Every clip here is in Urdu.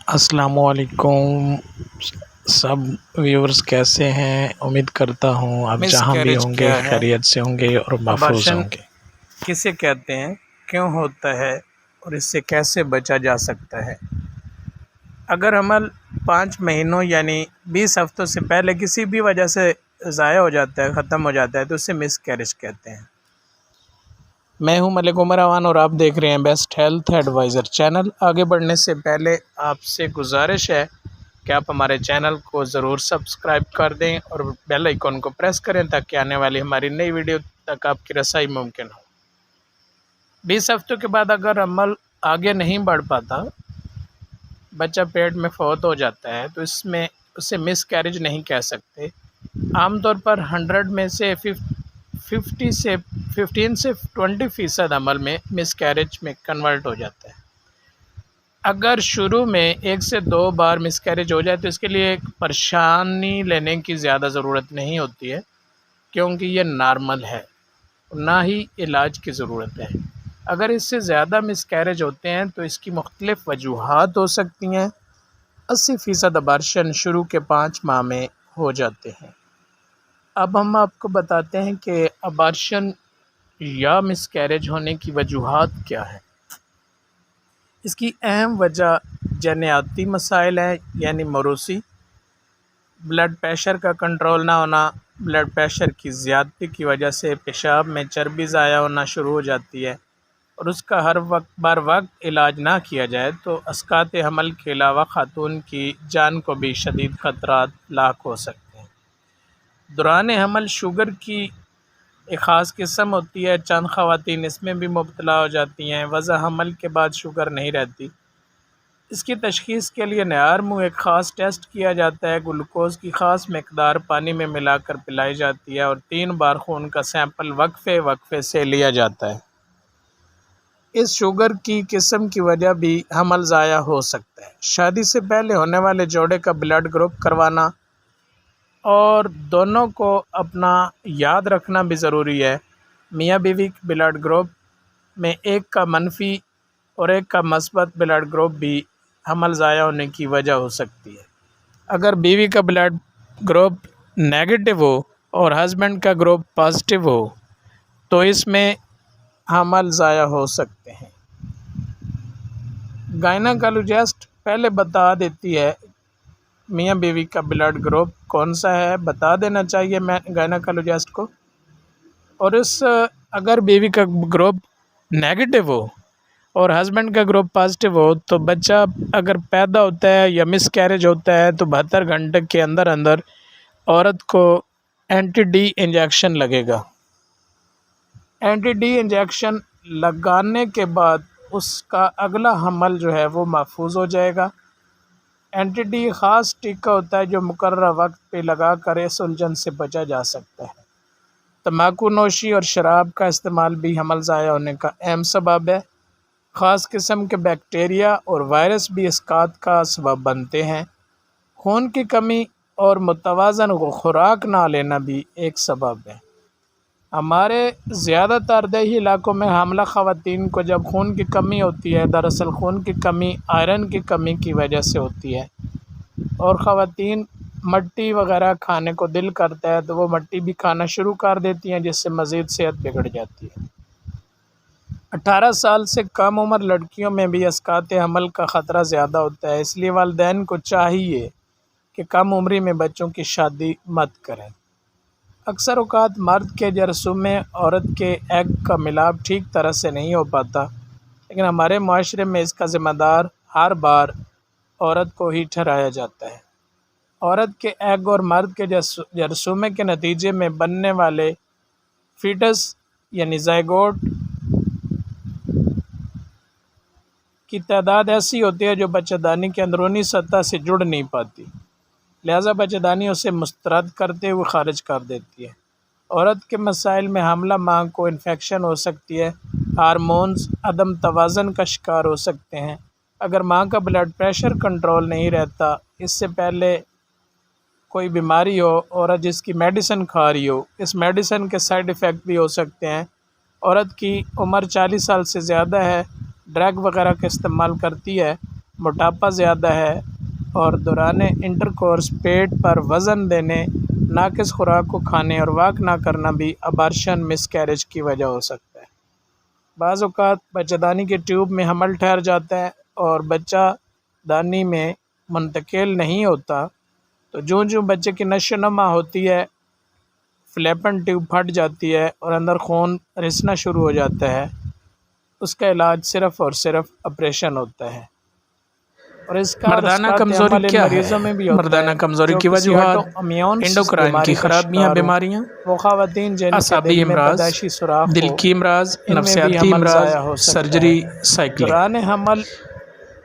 السلام علیکم سب ویورز، کیسے ہیں؟ امید کرتا ہوں آپ مس جہاں بھی کیریج ہوں گے کیا ہے؟ خیریت سے ہوں گے اور محفوظ ابارشن ہوں گے۔ کسے کہتے ہیں، کیوں ہوتا ہے اور اس سے کیسے بچا جا سکتا ہے؟ اگر عمل 5 مہینوں یعنی 20 ہفتوں سے پہلے کسی بھی وجہ سے ضائع ہو جاتا ہے، ختم ہو جاتا ہے، تو اسے مس کیریج کہتے ہیں۔ میں ہوں ملک عمر اوان اور آپ دیکھ رہے ہیں بیسٹ ہیلتھ ایڈوائزر چینل۔ آگے بڑھنے سے پہلے آپ سے گزارش ہے کہ آپ ہمارے چینل کو ضرور سبسکرائب کر دیں اور بیل آئیکن کو پریس کریں تاکہ آنے والی ہماری نئی ویڈیو تک آپ کی رسائی ممکن ہو۔ 20 ہفتوں کے بعد اگر عمل آگے نہیں بڑھ پاتا، بچہ پیٹ میں فوت ہو جاتا ہے، تو اس میں اسے مس کیریج نہیں کہہ سکتے۔ عام طور پر 100 میں سے 15 سے 20% عمل میں مس کیریج میں کنورٹ ہو جاتا ہے۔ اگر شروع میں 1 سے 2 بار مس کیریج ہو جائے تو اس کے لیے ایک پریشانی لینے کی زیادہ ضرورت نہیں ہوتی ہے، کیونکہ یہ نارمل ہے، نہ ہی علاج کی ضرورت ہے۔ اگر اس سے زیادہ مس کیریج ہوتے ہیں تو اس کی مختلف وجوہات ہو سکتی ہیں۔ 80% ابارشن شروع کے 5 ماہ میں ہو جاتے ہیں۔ اب ہم آپ کو بتاتے ہیں کہ ابارشن یا مس کیریج ہونے کی وجوہات کیا ہیں۔ اس کی اہم وجہ جنیاتی مسائل ہیں، یعنی موروثی، بلڈ پریشر کا کنٹرول نہ ہونا۔ بلڈ پریشر کی زیادتی کی وجہ سے پیشاب میں چربی ضائع ہونا شروع ہو جاتی ہے، اور اس کا ہر وقت بر وقت علاج نہ کیا جائے تو اسقاط حمل کے علاوہ خاتون کی جان کو بھی شدید خطرات لاحق ہو سکتے ہیں۔ دوران حمل شوگر کی ایک خاص قسم ہوتی ہے، چند خواتین اس میں بھی مبتلا ہو جاتی ہیں۔ وضع حمل کے بعد شوگر نہیں رہتی۔ اس کی تشخیص کے لیے نہار منہ ایک خاص ٹیسٹ کیا جاتا ہے۔ گلوکوز کی خاص مقدار پانی میں ملا کر پلائی جاتی ہے اور 3 بار خون کا سیمپل وقفے سے لیا جاتا ہے۔ اس شوگر کی قسم کی وجہ بھی حمل ضائع ہو سکتا ہے۔ شادی سے پہلے ہونے والے جوڑے کا بلڈ گروپ کروانا اور دونوں کو اپنا یاد رکھنا بھی ضروری ہے۔ میاں بیوی کے بلڈ گروپ میں ایک کا منفی اور ایک کا مثبت بلڈ گروپ بھی حمل ضائع ہونے کی وجہ ہو سکتی ہے۔ اگر بیوی کا بلڈ گروپ نیگیٹو ہو اور ہسبینڈ کا گروپ پازیٹیو ہو تو اس میں حمل ضائع ہو سکتے ہیں۔ گائناکالوجسٹ پہلے بتا دیتی ہے میاں بیوی کا بلڈ گروپ کون سا ہے، بتا دینا چاہیے گائناکالوجسٹ کو۔ اور اگر بیوی کا گروپ نیگیٹو ہو اور ہسبینڈ کا گروپ پازیٹیو ہو تو بچہ اگر پیدا ہوتا ہے یا مس کیریج ہوتا ہے تو 72 گھنٹے کے اندر عورت کو اینٹی ڈی انجیکشن لگے گا۔ اینٹی ڈی انجیکشن لگانے کے بعد اس کا اگلا حمل جو ہے وہ محفوظ ہو جائے گا۔ اینٹی ڈی خاص ٹیکہ ہوتا ہے جو مقررہ وقت پہ لگا کر اس الجھن سے بچا جا سکتا ہے۔ تمباکو نوشی اور شراب کا استعمال بھی حمل ضائع ہونے کا اہم سبب ہے۔ خاص قسم کے بیکٹیریا اور وائرس بھی اسقاط کا سبب بنتے ہیں۔ خون کی کمی اور متوازن خوراک نہ لینا بھی ایک سبب ہے۔ ہمارے زیادہ تر دیہی علاقوں میں حاملہ خواتین کو جب خون کی کمی ہوتی ہے، دراصل خون کی کمی آئرن کی کمی کی وجہ سے ہوتی ہے، اور خواتین مٹی وغیرہ کھانے کو دل کرتا ہے تو وہ مٹی بھی کھانا شروع کر دیتی ہیں، جس سے مزید صحت بگڑ جاتی ہے۔ 18 سال سے کم عمر لڑکیوں میں بھی اسقاط حمل کا خطرہ زیادہ ہوتا ہے، اس لیے والدین کو چاہیے کہ کم عمری میں بچوں کی شادی مت کریں۔ اکثر اوقات مرد کے جرثومے میں عورت کے ایگ کا ملاپ ٹھیک طرح سے نہیں ہو پاتا، لیکن ہمارے معاشرے میں اس کا ذمہ دار ہر بار عورت کو ہی ٹھہرایا جاتا ہے۔ عورت کے ایگ اور مرد کے جرثومے کے نتیجے میں بننے والے فیٹس یعنی زائگوٹ کی تعداد ایسی ہوتی ہے جو بچہ دانی کے اندرونی سطح سے جڑ نہیں پاتی، لہذا بچہ دانی اسے مسترد کرتے ہوئے خارج کر دیتی ہے۔ عورت کے مسائل میں حاملہ ماں کو انفیکشن ہو سکتی ہے، ہارمونز عدم توازن کا شکار ہو سکتے ہیں۔ اگر ماں کا بلڈ پریشر کنٹرول نہیں رہتا، اس سے پہلے کوئی بیماری ہو، عورت جس کی میڈیسن کھا رہی ہو، اس میڈیسن کے سائیڈ ایفیکٹ بھی ہو سکتے ہیں۔ عورت کی عمر 40 سال سے زیادہ ہے، ڈرگ وغیرہ کا استعمال کرتی ہے، موٹاپا زیادہ ہے اور دوران انٹرکورس پیٹ پر وزن دینے، ناقص خوراک کو کھانے اور واک نہ کرنا بھی ابارشن مس کیریج کی وجہ ہو سکتا ہے۔ بعض اوقات بچہ دانی کے ٹیوب میں حمل ٹھہر جاتا ہے اور بچہ دانی میں منتقل نہیں ہوتا، تو جوں بچے کی نشو و نما ہوتی ہے فلیپن ٹیوب پھٹ جاتی ہے اور اندر خون رسنا شروع ہو جاتا ہے۔ اس کا علاج صرف اور صرف آپریشن ہوتا ہے، اور اس کا مردانہ کمزوری کیا ہے؟ مردانہ کمزوری کی وجوہات: انڈوکرائن کی خرابیاں، بیماریاں، وہ خواتین جن کے اعصابی دل میں امراض، پیدائشی سوراخ دل ہو، کی امراض، ان میں بھی نفسیاتی حمل امراض، ضائع ہو سکتا سرجری، ہے۔ سائیکلنگ۔ دوران حمل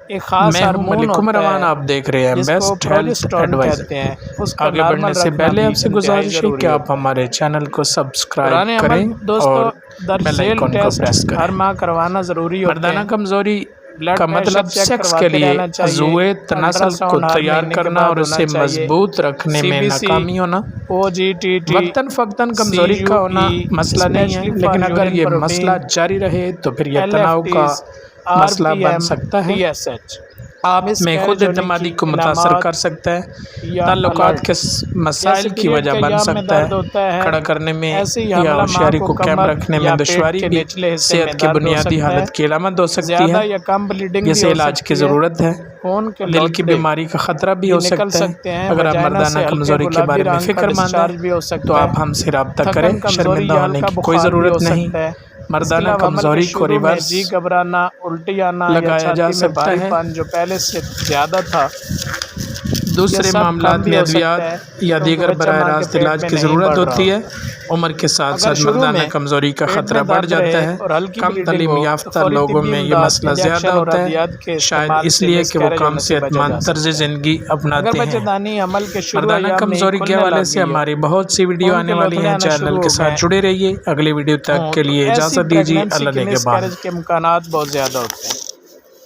ایک خاص میں ہوں ہارمون ملک عمر ہوتا روان، ہے آپ دیکھ رہے ہیں جس کو بیسٹ ہیلتھ پروجسٹرون ایڈوائزر۔ کہتے ہیں، اس کا آگے بڑھنے نارمل سے رکھنا پہلے بھی آپ سے انتہائی گزارش ہے ضروری کہ آپ ہوتا ہے۔ ہمارے چینل کو سبسکرائب دوران حمل کریں دوستو اور بیل درزیل آئیکن کو ٹیسٹ پریس کریں۔ ہر ماہ کروانا ضروری ہوتے مردانہ ہیں۔ کمزوری بلڈ کا پریشر مطلب چیک سیکس کے کرواتے لیے رہنا چاہیے، عضوے تناسل کو الٹراساؤنڈ ہر تیار مہینے کے کرنا بعد اور ہونا اسے چاہیے۔ مضبوط رکھنے سی میں بی سی، ناکامی ہونا او جی ٹی ٹی، وقتاً فوقتاً سی کمزوری یو کا ہونا ای مسئلہ نہیں ہے، اسپیشلی فار لیکن اگر یورین یہ پروٹین، مسئلہ جاری رہے تو پھر یہ ایل ایف تناؤ کا ٹیز، آر مسئلہ پی بن ایم، سکتا ہے، ٹی ایس ایچ، آپ میں خود مسکیریج ہونے اعتمادی کی کو متاثر علامات کر سکتا ہے، یا تعلقات الرٹ، کے مسائل جیسے کی پیریڈ وجہ کے بن ایام میں سکتا درد ہے، ہوتا ہے، کھڑا کرنے میں ایسے ہی یا حاملہ ماں ہوشیاری کو کو قائم کمر رکھنے میں یا پیٹ دشواری کے بھی نچلے حصے میں صحت کی درد ہو بنیادی سکتا ہے، حالت کی علامت ہو سکتی زیادہ ہے، یا کم بلیڈنگ بھی جسے ہو علاج کی سکتی ہے، ضرورت ہے۔ خون کے دل کی لوٹڑے بیماری کا خطرہ بھی بھی ہو نکل سکتا سکتے ہے۔ ہیں، اگر آپ وجائنا مردانہ سے ہلکے کمزوری کے گلابی بارے میں رنگ کا فکر مند ہیں ڈسچارج بھی ہو تو سکتا آپ ہے، ہم سے رابطہ کریں، تھکن، کمزوری شرمندہ یا ہونے ہلکا کی کوئی بخار بھی ہو ضرورت نہیں۔ سکتا ہے۔ اس کے مردانہ علاوہ عمل کے کمزوری کو شروع میں ریورس جی گھبرانا، الٹی آنا یا لگایا جا چھاتی میں سکتا بھاری ہے۔ پن جو پہلے سے زیادہ تھا، یہ دوسرے سب کم معاملات بھی میں ہو ادویات سکتا ہے یا کیونکہ دیگر بچہ براہ ماں کے راست پیٹ علاج میں کی نہیں ضرورت بڑھ رہا ہوتی ہے۔ ہوتا۔ عمر کے ساتھ اگر ساتھ شروع مردانہ میں کمزوری کا پیٹ خطرہ میں بڑھ درد جاتا رہے ہے۔ اور ہلکی کم بلیڈنگ تعلیم ہو تو یافتہ فوری لوگوں طبی میں یہ امداد، مسئلہ زیادہ انجیکشن اور ہوتا ہے، ادویات کے شاید استعمال اس سے لیے مس کہ وہ کیریج کم ہونے سے صحت بچا مند جا طرز سکتا ہے۔ زندگی اگر اپناتے بچہ ہیں۔ دانی عمل کے شروع مردانہ ایام میں ہی کمزوری کے کھلنے حوالے لگ سے گئی ہو، ہماری بہت سی ویڈیو خون کے آنے والی لوتھڑے ہیں، آنا چینل شروع کے ہو ساتھ گئے جڑے رہیے۔ اگلی ویڈیو تک کے تو لیے ایسی اجازت دیجیے، پریگنینسی اللہ کی مس نگہبان۔ کیریج کے امکانات بہت زیادہ ہوتے ہیں،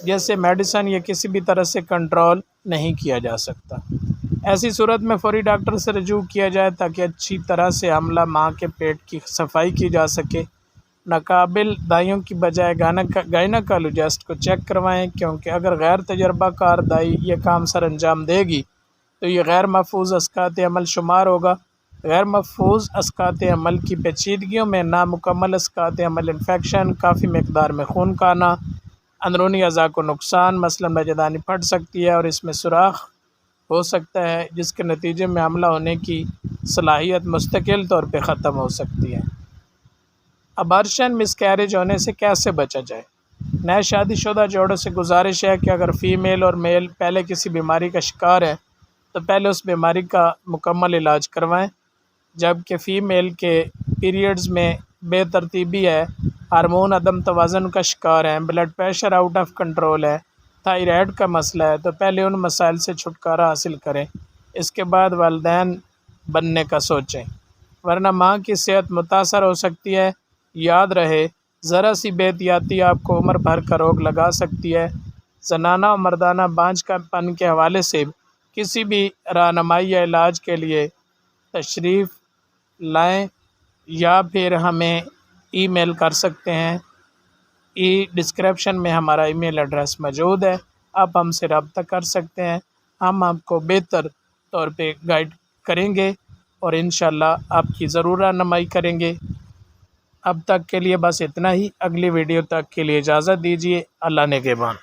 جیسے میڈیسن یا کسی بھی طرح سے کنٹرول نہیں کیا جا سکتا۔ ایسی صورت میں فوری ڈاکٹر سے رجوع کیا جائے تاکہ اچھی طرح سے حاملہ ماں کے پیٹ کی صفائی کی جا سکے۔ ناقابل دائیوں کی بجائے گائنیکالوجسٹ کو چیک کروائیں، کیونکہ اگر غیر تجربہ کار دائی یہ کام سر انجام دے گی تو یہ غیر محفوظ اسقاط عمل شمار ہوگا۔ غیر محفوظ اسقاط عمل کی پیچیدگیوں میں نامکمل اسقاط عمل، انفیکشن، کافی مقدار میں خون کا آنا، اندرونی اعضاء کو نقصان، مثلاً بچہ پھٹ سکتی ہے اور اس میں سوراخ ہو سکتا ہے، جس کے نتیجے میں حاملہ ہونے کی صلاحیت مستقل طور پہ ختم ہو سکتی ہے۔ ابارشن مس کیریج ہونے سے کیسے بچا جائے؟ نئے شادی شدہ جوڑوں سے گزارش ہے کہ اگر فیمیل اور میل پہلے کسی بیماری کا شکار ہے تو پہلے اس بیماری کا مکمل علاج کروائیں، جبکہ فیمیل کے پیریڈز میں بے ترتیبی ہے، ہارمون عدم توازن کا شکار ہیں، blood pressure out of control ہے، تھائرائیڈ کا مسئلہ ہے، تو پہلے ان مسائل سے چھٹکارا حاصل کریں، اس کے بعد والدین بننے کا سوچیں، ورنہ ماں کی صحت متاثر ہو سکتی ہے۔ یاد رہے، ذرا سی بے احتیاطی آپ کو عمر بھر کا روگ لگا سکتی ہے۔ زنانہ و مردانہ بانجھ کا پن کے حوالے سے کسی بھی رہنمائی یا علاج کے لیے تشریف لائیں یا پھر ہمیں ای میل کر سکتے ہیں۔ ڈسکرپشن میں ہمارا ای میل ایڈریس موجود ہے، آپ ہم سے رابطہ کر سکتے ہیں، ہم آپ کو بہتر طور پہ گائیڈ کریں گے اور انشاءاللہ آپ کی ضرور رہنمائی کریں گے۔ اب تک کے لیے بس اتنا ہی، اگلی ویڈیو تک کے لیے اجازت دیجیے، اللہ نگہبان۔